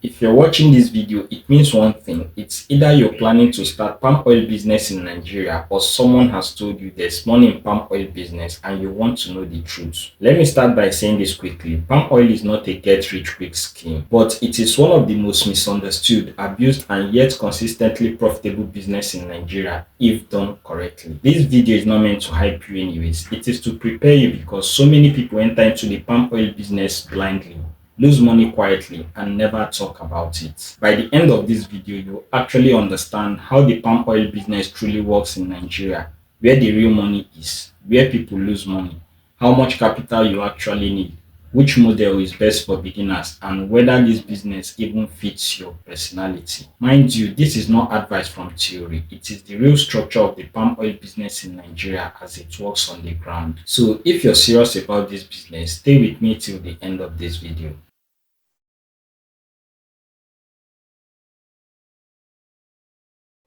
If you're watching this video, it means one thing. It's either you're planning to start palm oil business in Nigeria or someone has told you there's money in palm oil business and you want to know the truth. Let me start by saying this quickly. Palm oil is not a get rich quick scheme, but it is one of the most misunderstood, abused and yet consistently profitable business in Nigeria if done correctly. This video is not meant to hype you anyways. It is to prepare you because so many people enter into the palm oil business blindly, lose money quietly and never talk about it. By the end of this video, you'll actually understand how the palm oil business truly works in Nigeria, where the real money is, where people lose money, how much capital you actually need, which model is best for beginners, and whether this business even fits your personality. Mind you, this is not advice from theory. It is the real structure of the palm oil business in Nigeria as it works on the ground. So if you're serious about this business, stay with me till the end of this video.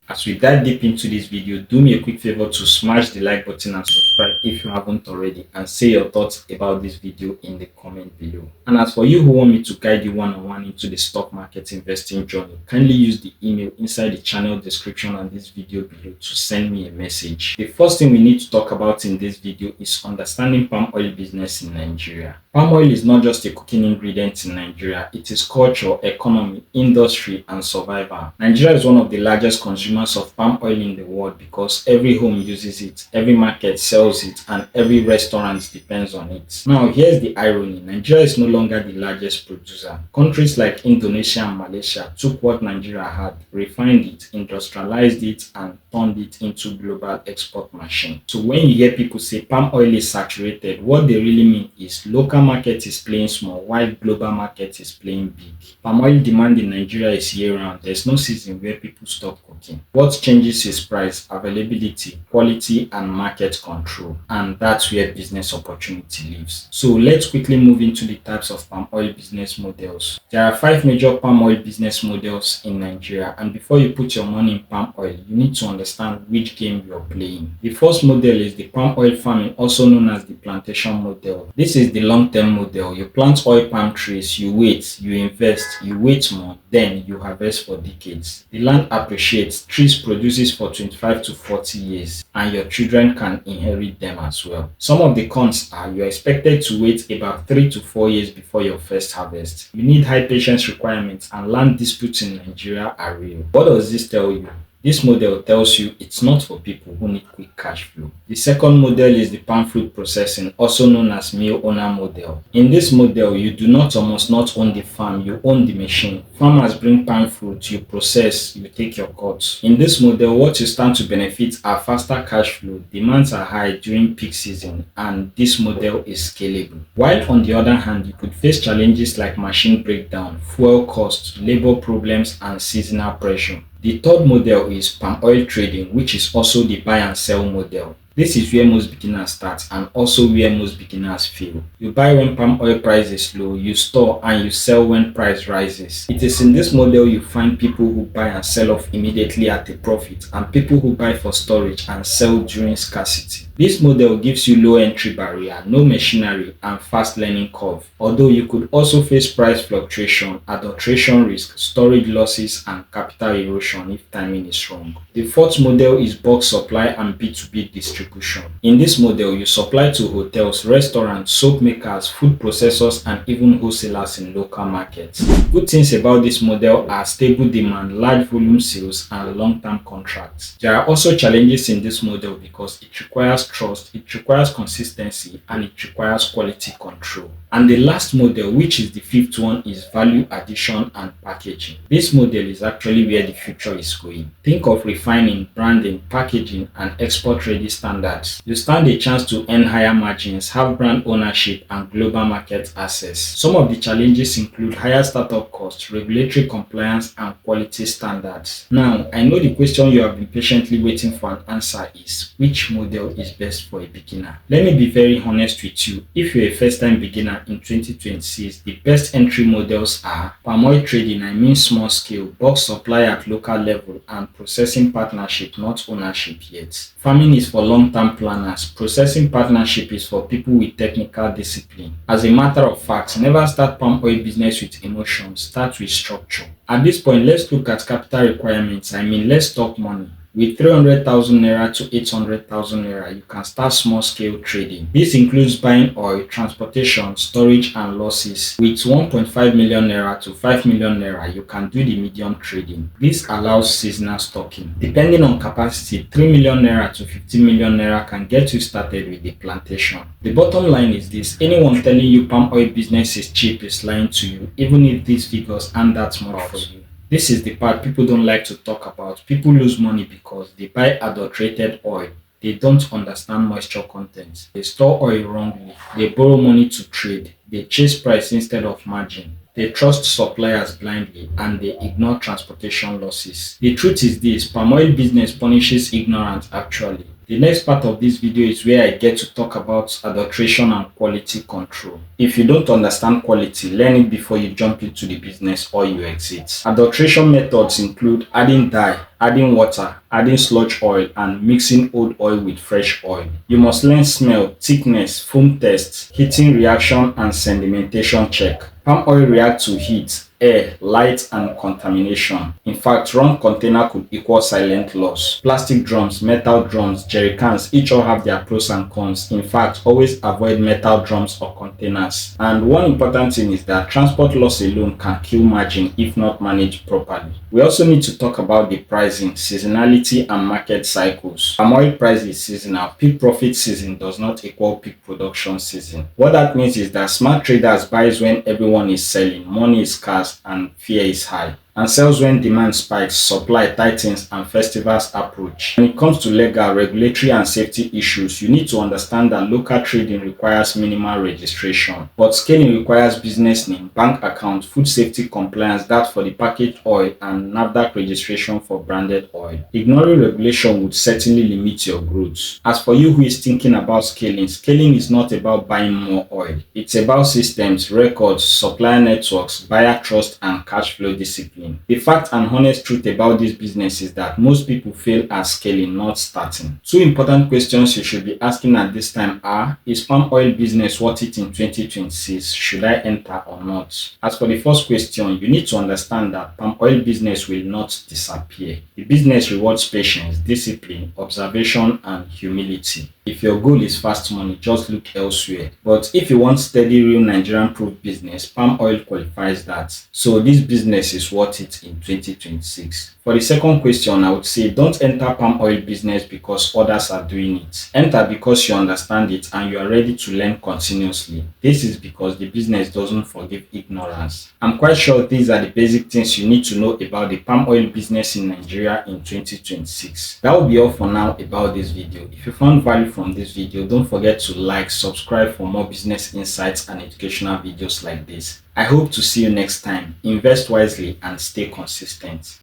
As we dive deep into this video, do me a quick favor to smash the like button and subscribe if you haven't already, and say your thoughts about this video in the comment below. And as for you who want me to guide you one-on-one into the stock market investing journey, kindly use the email inside the channel description on this video below to send me a message. The first thing we need to talk about in this video is understanding palm oil business in Nigeria. Palm oil is not just a cooking ingredient in Nigeria, it is culture, economy, industry, and survival. Nigeria is one of the largest consumers of palm oil in the world because every home uses it, every market sells it, and every restaurant depends on it. Now, here's the irony. Nigeria is no longer the largest producer. Countries like Indonesia and Malaysia took what Nigeria had, refined it, industrialized it, and turned it into global export machine. So when you hear people say palm oil is saturated, what they really mean is local market is playing small while global market is playing big. Palm oil demand in Nigeria is year-round. There's no season where people stop cooking. What changes is price, availability, quality, and market control. And that's where business opportunity lives. So let's quickly move into the types of palm oil business models. There are 5 major palm oil business models in Nigeria, and before you put your money in palm oil, you need to understand which game you're playing. The first model is the palm oil farming, also known as the plantation model. This is the long-term model. You plant oil palm trees, you wait, you invest, you wait more, then you harvest for decades. The land appreciates, trees produces for 25 to 40 years, and your children can inherit them as well. Some of the cons are you're expected to wait about 3 to 4 years before your first harvest. You need high patience requirements, and land disputes in Nigeria are real. What does this tell you? This model tells you it's not for people who need quick cash flow. The second model is the palm fruit processing, also known as mill owner model. In this model, you do not or must not own the farm, you own the machine. Farmers bring palm fruit, you process, you take your cut. In this model, what you stand to benefit are faster cash flow, demands are high during peak season, and this model is scalable. While on the other hand, you could face challenges like machine breakdown, fuel costs, labor problems, and seasonal pressure. The third model is palm oil trading, which is also the buy and sell model. This is where most beginners start and also where most beginners fail. You buy when palm oil price is low, you store and you sell when price rises. It is in this model you find people who buy and sell off immediately at a profit and people who buy for storage and sell during scarcity. This model gives you low entry barrier, no machinery, and fast learning curve, although you could also face price fluctuation, adulteration risk, storage losses, and capital erosion if timing is wrong. The fourth model is bulk supply and B2B distribution. In this model, you supply to hotels, restaurants, soap makers, food processors, and even wholesalers in local markets. Good things about this model are stable demand, large volume sales, and long-term contracts. There are also challenges in this model because it requires trust, it requires consistency, and it requires quality control. And the last model, which is the fifth one, is value addition and packaging. This model is actually where the future is going. Think of refining, branding, packaging, and export-ready standards. You stand a chance to earn higher margins, have brand ownership, and global market access. Some of the challenges include higher startup costs, regulatory compliance, and quality standards. Now, I know the question you have been patiently waiting for an answer is, which model is best for a beginner? Let me be very honest with you. If you're a first-time beginner in 2026, the best entry models are palm oil trading, I mean small scale, bulk supply at local level, and processing partnership, not ownership yet. Farming is for long long-term planners. Processing partnership is for people with technical discipline. As a matter of fact, never start palm oil business with emotion, start with structure. At this point, let's look at capital requirements. Let's talk money. With 300,000 naira to 800,000 naira, you can start small scale trading. This includes buying oil, transportation, storage, and losses. With 1.5 million naira to 5 million naira, you can do the medium trading. This allows seasonal stocking. Depending on capacity, 3 million naira to 15 million naira can get you started with the plantation. The bottom line is this: anyone telling you palm oil business is cheap is lying to you, even if these figures aren't that much for you. This is the part people don't like to talk about. People lose money because they buy adulterated oil. They don't understand moisture content. They store oil wrongly. They borrow money to trade. They chase price instead of margin. They trust suppliers blindly and they ignore transportation losses. The truth is this: palm oil business punishes ignorance actually. The next part of this video is where I get to talk about adulteration and quality control. If you don't understand quality, learn it before you jump into the business or you exit. Adulteration methods include adding dye, adding water, adding sludge oil, and mixing old oil with fresh oil. You must learn smell, thickness, foam tests, heating reaction, and sedimentation check. Palm oil reacts to heat, air, light, and contamination. In fact, wrong container could equal silent loss. Plastic drums, metal drums, jerry cans each all have their pros and cons. In fact, always avoid metal drums or containers. And one important thing is that transport loss alone can kill margin if not managed properly. We also need to talk about the pricing, seasonality, and market cycles. Palm oil price is seasonal. Peak profit season does not equal peak production season. What that means is that smart traders buys when everyone is selling, money is scarce, and fear is high, and sells when demand spikes, supply tightens, and festivals approach. When it comes to legal, regulatory, and safety issues, you need to understand that local trading requires minimal registration, but scaling requires business name, bank account, food safety compliance, that for the packaged oil, and NAFDAC registration for branded oil. Ignoring regulation would certainly limit your growth. As for you who is thinking about scaling, scaling is not about buying more oil. It's about systems, records, supplier networks, buyer trust, and cash flow discipline. The fact and honest truth about this business is that most people fail at scaling, not starting. Two important questions you should be asking at this time are: is palm oil business worth it in 2026? Should I enter or not? As for the first question, you need to understand that palm oil business will not disappear. The business rewards patience, discipline, observation, and humility. If your goal is fast money, just look elsewhere. But if you want steady, real Nigerian proof business, palm oil qualifies that. So this business is worth it in 2026. For the second question, I would say don't enter palm oil business because others are doing it. Enter because you understand it and you are ready to learn continuously. This is because the business doesn't forgive ignorance. I'm quite sure these are the basic things you need to know about the palm oil business in Nigeria in 2026. That will be all for now about this video. If you found value from this video, don't forget to like, subscribe for more business insights and educational videos like this. I hope to see you next time. Invest wisely and stay consistent.